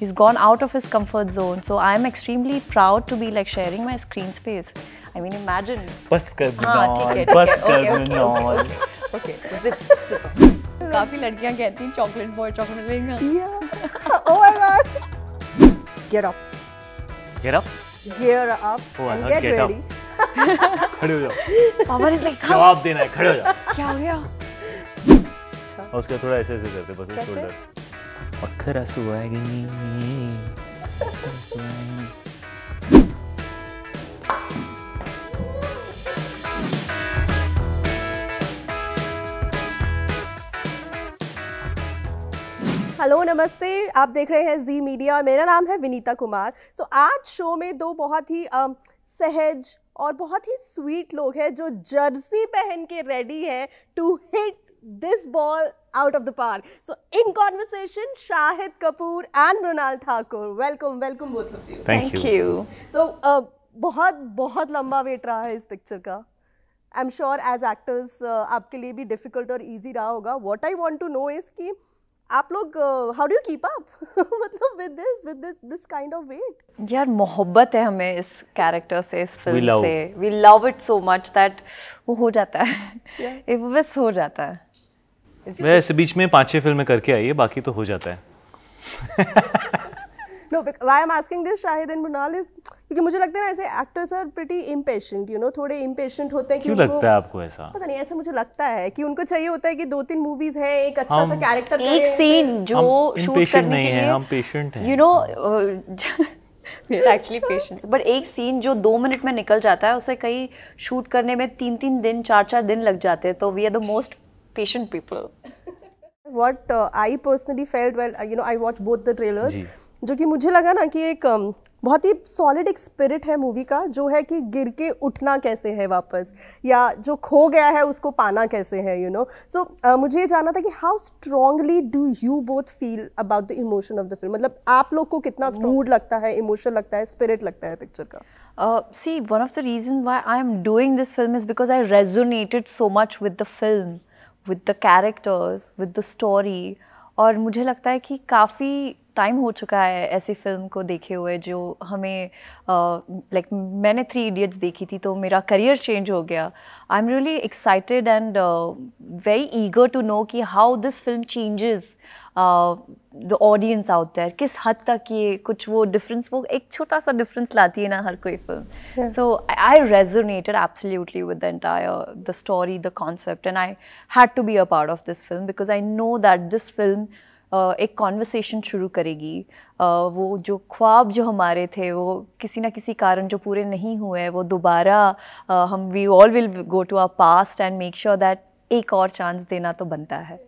He's gone out of his comfort zone. So I'm extremely proud to be like sharing my screen space. I mean, imagine. बस कर Okay. काफी लड़कियां कहती हैं chocolate boy chocolate लेंगे. Yeah. Oh my God. Get up. Get up. Gear up and get ready. खड़े हो जाओ. Power is like. जवाब देना है, खड़े हो जाओ. क्या हो गया? और उसका थोड़ा ऐसे करते बस शोल्डर. अखरा सुहागिनी. हेलो नमस्ते, आप देख रहे हैं जी मीडिया. मेरा नाम है विनीता कुमार. आज शो में दो बहुत ही सहज और बहुत ही स्वीट लोग हैं जो जर्सी पहन के रेडी है to hit this ball out of the park. So in conversation, Shahid Kapoor and Mrunal Thakur. Welcome both of you. Thank you. So बहुत लंबा वेट रहा है इस पिक्चर का. I'm sure as actors आपके लिए भी difficult और easy रहा होगा. What I want to know is कि आप लोग how do you keep up? मतलब with this kind of weight? यार मोहब्बत है हमें इस कैरेक्टर से, इस फिल्म से. We love it so much that वो हो जाता है. वो बस हो जाता है. वैसे बीच में 5-6 फिल्में करके आई है, बाकी तो हो जाता है. No, why I'm asking this, Shahid and Mrunal, is क्योंकि मुझे लगता है ना ऐसे actors are pretty impatient, you know, थोड़े impatient होते हैं कि क्यों लगता है आपको ऐसा? पता नहीं, ऐसा मुझे लगता है कि उनको चाहिए होता है कि 2-3 मूवीज है, एक अच्छा सा कैरेक्टर करें. एक सीन जो शूट करने के लिए हम पेशेंट हैं. You know, we're actually patient. But एक सीन जो 2 मिनट में निकल जाता है, उसे कई शूट करने में 3-3 दिन 4-4 दिन लग जाते हैं. तो we are the most patient people. What I personally felt when you know I watched both the trailers, जो कि मुझे लगा ना कि एक बहुत ही सॉलिड एक स्पिरिट है मूवी का, जो है कि गिर के उठना कैसे है वापस, या जो खो गया है उसको पाना कैसे है, यू नो. सो मुझे ये जानना था कि how strongly do you both feel about the emotion of the film. मतलब आप लोग को कितना मूड लगता है, इमोशन लगता है, स्पिरिट लगता है पिक्चर का. See, one of the reasons why I am doing this film is because I resonated so much with the film, with the characters, with the story. और मुझे लगता है कि काफ़ी टाइम हो चुका है ऐसी फिल्म को देखे हुए जो हमें लाइक मैंने 3 इडियट्स देखी थी तो मेरा करियर चेंज हो गया. I am really excited and very eager to know कि how this film changes the audience out there. किस हद तक ये कुछ वो डिफरेंस, वो एक छोटा सा डिफरेंस लाती है ना हर कोई film. So I resonated absolutely with the entire the story, the concept, and I had to be a part of this film because I know that this film एक कॉन्वर्सेशन शुरू करेगी. वो जो ख्वाब जो हमारे थे वो किसी ना किसी कारण जो पूरे नहीं हुए, वो दोबारा हम we all will go to our past and make sure that एक और चांस देना तो बनता है.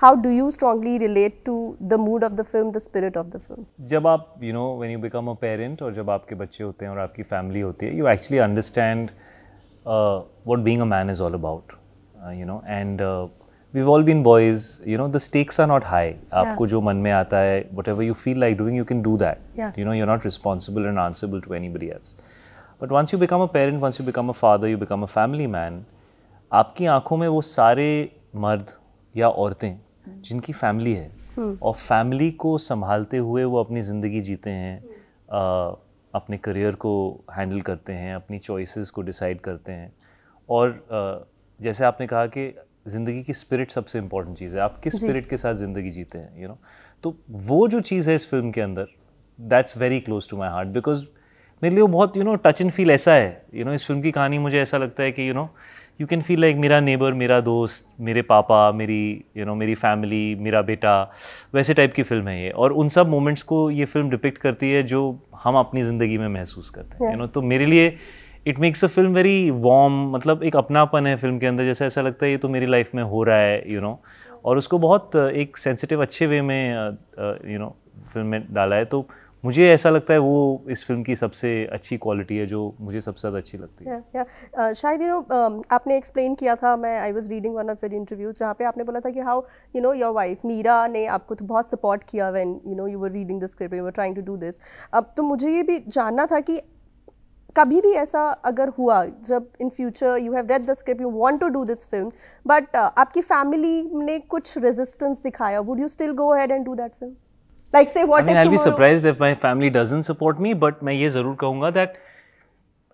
How do you strongly relate to the mood of the film, the spirit of the film? जब आप you know when you become a parent और जब आपके बच्चे होते हैं और आपकी फैमिली होती है, you actually understand what being a man is all about, you know, and we've all been boys, you know, the stakes are not high. आपको जो मन में आता है, whatever you feel like doing, you can do that. You know, you're not responsible and answerable to anybody else. But once you become a parent, once you become a father, you become a family man, आपकी आंखों में वो सारे मर्द या औरतें जिनकी family है और फैमिली को संभालते हुए वो अपनी ज़िंदगी जीते हैं, अपने करियर को हैंडल करते हैं, अपनी चॉइसेस को डिसाइड करते हैं. और जैसे आपने कहा कि ज़िंदगी की स्पिरिट सबसे इम्पॉर्टेंट चीज़ है, आप किस स्पिरिट के साथ ज़िंदगी जीते हैं, यू नो. तो वो जो चीज़ है इस फिल्म के अंदर, that's very close to my heart because मेरे लिए वो बहुत, you know, touch and feel ऐसा है. यू नो, इस फिल्म की कहानी मुझे ऐसा लगता है कि, you know, you can feel like मेरा नेबर, मेरा दोस्त, मेरे पापा, मेरी, यू नो, मेरी फैमिली, मेरा बेटा, वैसे टाइप की फिल्म है ये. और उन सब मोमेंट्स को ये फिल्म डिपिक्ट करती है जो हम अपनी ज़िंदगी में महसूस करते हैं, यू नो. तो मेरे लिए it makes a film very warm. मतलब एक अपनापन है फिल्म के अंदर, जैसे ऐसा लगता है ये तो मेरी लाइफ में हो रहा है, यू नो. और उसको बहुत एक सेंसिटिव अच्छे वे में यू नो फिल्म में डाला है. तो मुझे ऐसा लगता है वो इस फिल्म की सबसे अच्छी क्वालिटी है जो मुझे सबसे ज़्यादा अच्छी लगती है. शायद यू नो आपने एक्सप्लेन किया था, मैं I was reading one of your interviews जहाँ पे आपने बोला था कि how you know your wife Meera ने आपको तो बहुत सपोर्ट किया when you know you were reading the script, you were trying to do this. अब तो मुझे ये भी जानना था कि कभी भी ऐसा अगर हुआ जब in future you have read the script, you want to do this film, but आपकी फैमिली ने कुछ रेजिस्टेंस दिखाया, would you still go ahead and do that film? Like say what I mean, if I'll be tomorrow... surprised if my family doesn't support me, but मैं ये ज़रूर कहूँगा that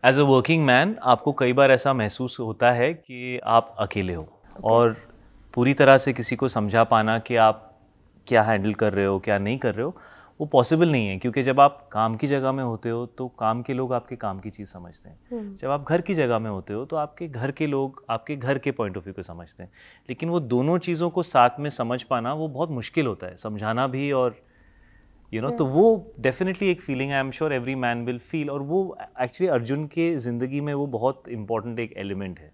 as a working man आपको कई बार ऐसा महसूस होता है कि आप अकेले हो और पूरी तरह से किसी को समझा पाना कि आप क्या हैंडल कर रहे हो क्या नहीं कर रहे हो वो पॉसिबल नहीं है, क्योंकि जब आप काम की जगह में होते हो तो काम के लोग आपके काम की चीज़ समझते हैं, जब आप घर की जगह में होते हो तो आपके घर के लोग आपके घर के पॉइंट ऑफ व्यू को समझते हैं, लेकिन वो दोनों चीज़ों को साथ में समझ पाना वो बहुत मुश्किल होता है, समझाना भी और तो वो डेफिनेटली एक feeling I am sure every man will feel, और वो एक्चुअली अर्जुन के ज़िंदगी में वो बहुत इंपॉर्टेंट एक एलिमेंट है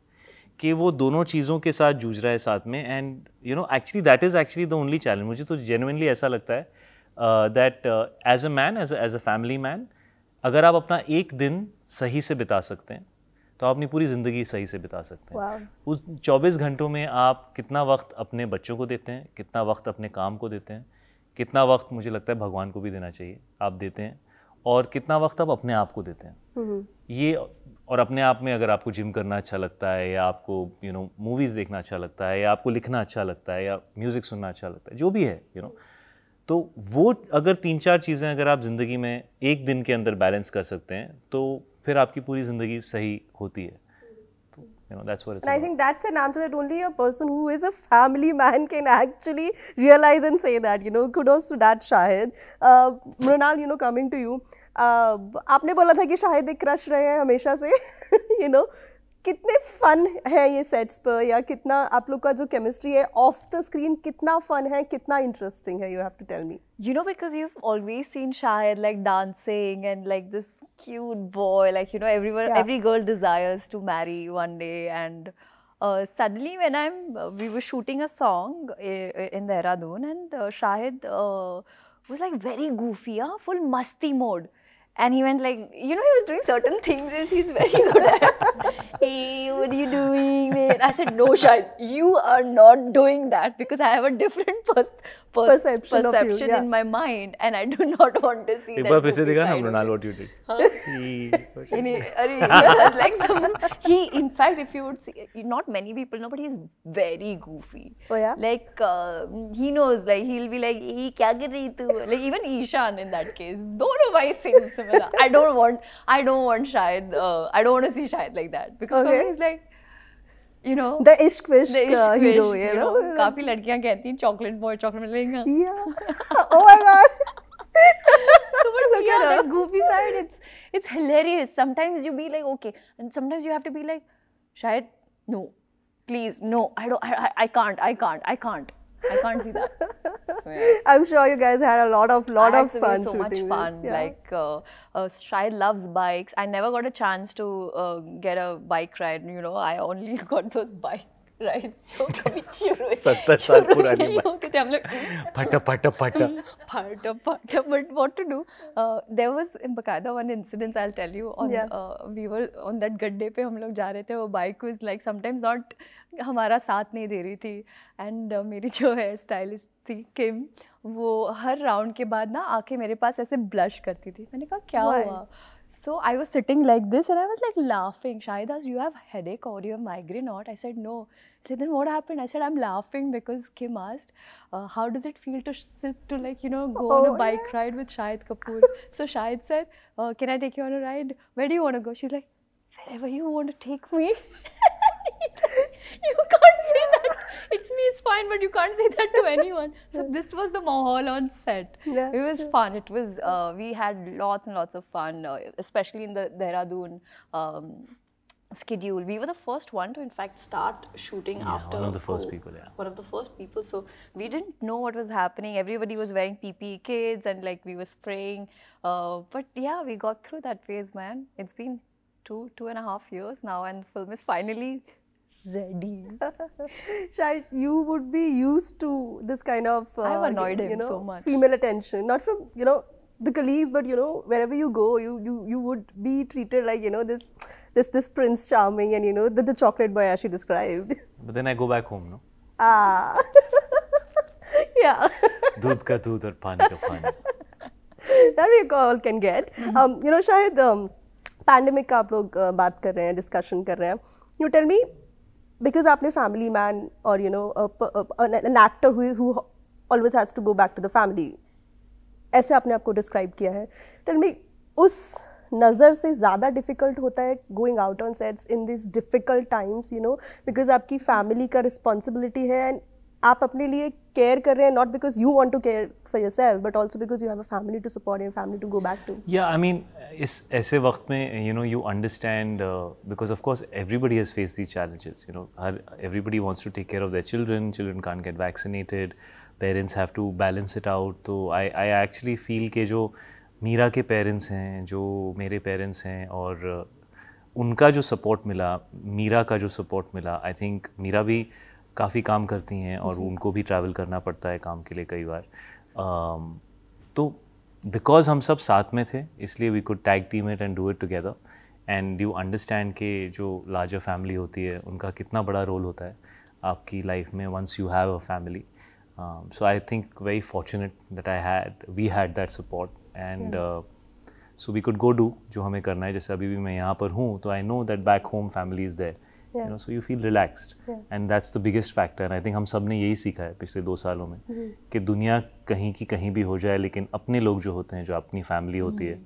कि वो दोनों चीज़ों के साथ जूझ रहा है साथ में, and actually that is actually the only challenge. मुझे तो जेन्युइनली ऐसा लगता है that as a man as a family man अगर आप अपना एक दिन सही से बिता सकते हैं तो आप अपनी पूरी ज़िंदगी सही से बिता सकते हैं। उस 24 घंटों में आप कितना वक्त अपने बच्चों को देते हैं, कितना वक्त अपने काम को देते हैं, कितना वक्त मुझे लगता है भगवान को भी देना चाहिए आप देते हैं, और कितना वक्त आप अपने आप को देते हैं। ये और अपने आप में अगर आपको जिम करना अच्छा लगता है या आपको मूवीज़ देखना अच्छा लगता है या आपको लिखना अच्छा लगता है या म्यूज़िक सुनना अच्छा लगता है, जो भी है तो वो अगर 3-4 चीज़ें अगर आप ज़िंदगी में एक दिन के अंदर बैलेंस कर सकते हैं तो फिर आपकी पूरी ज़िंदगी सही होती है। That's what it's and I think that's an answer that only a person who is a family man can actually realize and say that, kudos to that, Shahid. Mrunal, coming to you, आपने बोला था कि शाहिद एक crush रहे हैं हमेशा से, कितने फन है ये सेट्स पर, या कितना आप लोग का जो केमिस्ट्री है ऑफ द स्क्रीन कितना फन है, कितना इंटरेस्टिंग है, you have to tell me. Because you've always seen Shahid like dancing and like this cute boy, like everyone, every girl desires to marry one day, and suddenly when we were shooting a song in Dehradun, and Shahid was like very goofy, full masti mode. And he went like, he was doing certain things which he's very good at. Hey, what are you doing, man? I said, no, Shahid, you are not doing that, because I have a different perception of you, in my mind, and I do not want to see that. एक फिर से दिखा ना Mrunal what you did. In fact, if you would see, not many people know, but he's very goofy. Oh yeah? Like, he knows, like, he'll be like, hey, kya kar rahi tu? Like, even Ishan in that case. Dono bhai same similar. I don't want Shahid, I don't want to see Shahid like that. Because for me, it's like, the ishq wish hero, काफी लड़कियां कहती हैं chocolate boy, chocolate मिलेगा. Yeah. Oh my God. So, but yeah, that goofy side, it's hilarious. Sometimes you be like, okay, and sometimes you have to be like, Shahid, no, please, no, I can't see that. So, yeah. I'm sure you guys had a lot of fun so much shooting fun. this. Yeah. Like, Shahid loves bikes. I never got a chance to get a bike ride. I only got those bike rides जो कभी शुरू 70 साल पुरानी होते थे हम लोग फटा but what to do, there was in Bakaida one incident I'll tell you on we were on that गड्ढे पे हम लोग जा रहे थे, वो bike was like sometimes not हमारा साथ नहीं दे रही थी, and मेरी जो है स्टाइलिस्ट थी किम, वो हर राउंड के बाद ना आके मेरे पास ऐसे ब्लश करती थी। मैंने कहा क्या हुआ? So I was sitting like this and I was like laughing. Shahid asked, you have headache or you have migraine or? I said no. He said, then what happened? I said, I'm laughing because Kim asked, how does it feel to sit to like, go on a bike ride with Shahid Kapoor? So Shahid said, can I take you on a ride? Where do you want to go? She's like, wherever you want to take me. You can't say that. It's me, it's fine, but you can't say that to anyone. So this was the mahal on set. Yeah. It was fun. It was, we had lots and lots of fun, especially in the Dehradun schedule. We were the first one to in fact start shooting after. One of the first people, One of the first people. So we didn't know what was happening. Everybody was wearing PPE kits and like we were spraying. But yeah, we got through that phase, man. It's been 2.5 years now and the film is finally ready. Shahid, you would be used to this kind of I've annoyed him so much. Female attention, not from the colleagues, but wherever you go, you would be treated like this Prince Charming and the chocolate boy as she described. But then I go back home, no? Ah. Yeah. दूध का दूध और पानी का पानी. That we all can get. Shahid, pandemic का आप लोग बात कर रहे हैं, discussion कर रहे हैं. You tell me, because आपने family man or an actor who always has to go back to the family. ऐसे आपने आपको डिस्क्राइब किया है. टेल मी, उस नज़र से ज़्यादा डिफ़िकल्ट होता है going out on sets in this difficult times, you know, because आपकी फैमिली का रिस्पॉन्सिबिलिटी है एंड आप अपने लिए केयर कर रहे हैं, not because you want to care for yourself but also because you have a family to support and family to go back to. या आई मीन इस ऐसे वक्त में you know you understand because of course everybody has face these challenges, you know, everybody wants to take care of their children can't get vaccinated, parents have to balance it out. तो I actually feel के जो मीरा के parents हैं, जो मेरे parents हैं, और उनका जो सपोर्ट मिला, मीरा का जो सपोर्ट मिला, आई थिंक मीरा भी काफ़ी काम करती हैं और उनको भी ट्रैवल करना पड़ता है काम के लिए कई बार. तो बिकॉज हम सब साथ में थे इसलिए we could tag team it and do it together. And you understand कि जो लार्जर फैमिली होती है उनका कितना बड़ा रोल होता है आपकी लाइफ में once you have a family. So I think very fortunate that we had that support and so we could go do जो हमें करना है. जैसे अभी भी मैं यहाँ पर हूँ तो I know that back home family is there, you know, so you feel relaxed, and that's the biggest factor. And I think हम सब ने यही सीखा है पिछले 2 सालों में कि दुनिया कहीं की कहीं भी हो जाए लेकिन अपने लोग जो होते हैं, जो अपनी फैमिली होती है,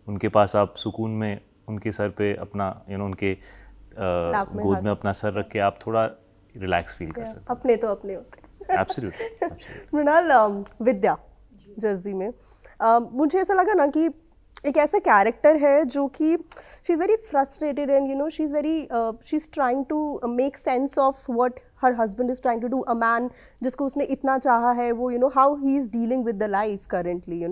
उनके पास आप सुकून में उनके सर पे अपना उनके गोद में अपना सर रख के आप थोड़ा रिलैक्स फील कर सकते हैं. अपने तो अपने होते हैं. एब्सोल्युटली. मृणाल, विद्या जर्सी में मुझे ऐसा लगा ना कि एक ऐसा कैरेक्टर है जो कि she is very frustrated and you know she is trying to make sense of what her husband is trying to do. A man जिसको उसने इतना चाहा है, वो how he is dealing with the life currently,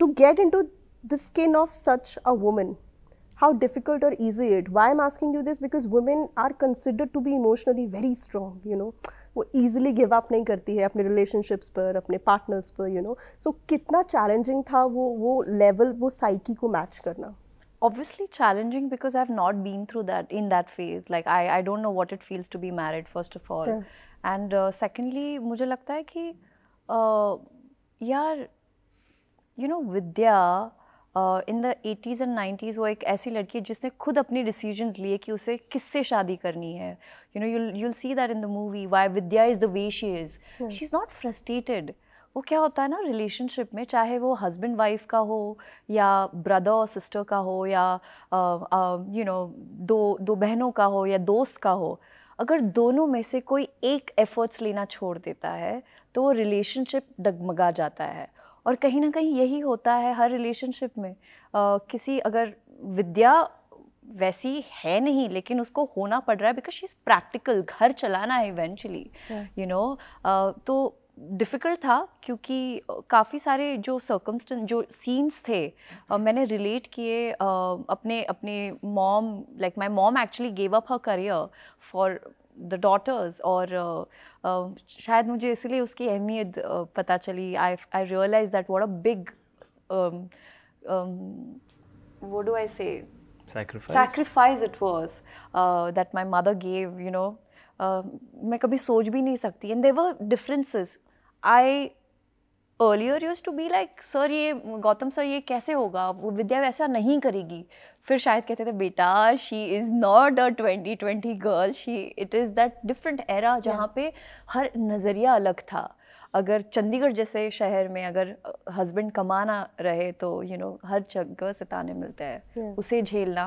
to get into the skin of such a woman. How difficult or easy it? Why I'm asking you this? Because women are considered to be emotionally very strong, वो easily give up नहीं करती है अपने relationships पर, अपने partners पर, so कितना challenging था वो level, वो psyche को match करना? Obviously challenging because I've not been through that in that phase. Like I don't know what it feels to be married first of all, and secondly मुझे लगता है कि यार विद्या in the 80s and 90s वो एक ऐसी लड़की है जिसने खुद अपनी डिसीजंस लिए कि उसे किससे शादी करनी है. you'll see that in the movie why Vidya is the way she is. She's not frustrated. वो क्या होता है ना रिलेशनशिप में, चाहे वो हस्बैंड वाइफ का हो या ब्रदर और सिस्टर का हो या दो बहनों का हो या दोस्त का हो, अगर दोनों में से कोई एक एफर्ट्स लेना छोड़ देता है तो वो रिलेशनशिप डगमगा जाता है. और कहीं ना कहीं यही होता है हर रिलेशनशिप में. किसी अगर विद्या वैसी है नहीं लेकिन उसको होना पड़ रहा है बिकॉज शी इज़ प्रैक्टिकल, घर चलाना है इवेंचुअली, तो डिफ़िकल्ट था क्योंकि काफ़ी सारे जो जो सीन्स थे मैंने रिलेट किए अपने mom. Like my mom actually gave up her career for the daughters, और शायद मुझे इसलिए उसकी अहमियत पता चली. I realize that what a big what do I say? Sacrifice it was that my mother gave, मैं कभी सोच भी नहीं सकती. And there were differences. I earlier used to be like, sir ये गौतम सर ये कैसे होगा, वो विद्या वैसा नहीं करेगी. फिर शायद कहते थे बेटा she is not a 2020 girl, it is that different era जहाँ पे हर नज़रिया अलग था. अगर चंडीगढ़ जैसे शहर में अगर हस्बैंड कमाना रहे तो हर जगह से ताने मिलते हैं. उसे झेलना,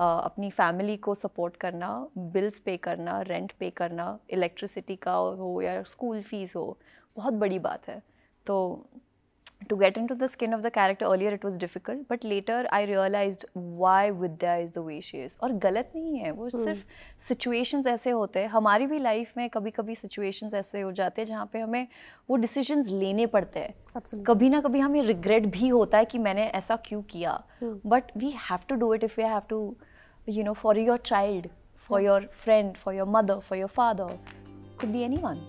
अपनी फैमिली को सपोर्ट करना, बिल्स पे करना, रेंट पे करना, इलेक्ट्रिसिटी का हो या स्कूल फीस हो, बहुत बड़ी बात है. तो to get into the skin of the character earlier it was difficult, but later I realized why Vidya is the way she is. और गलत नहीं है, वो सिर्फ situations ऐसे होते हैं. हमारी भी लाइफ में कभी कभी situations ऐसे हो जाते हैं जहाँ पे हमें वो decisions लेने पड़ते हैं. कभी ना कभी हमें regret भी होता है कि मैंने ऐसा क्यों किया, but we have to do it if we have to, for your child, for your friend, for your mother, for your father, could be anyone.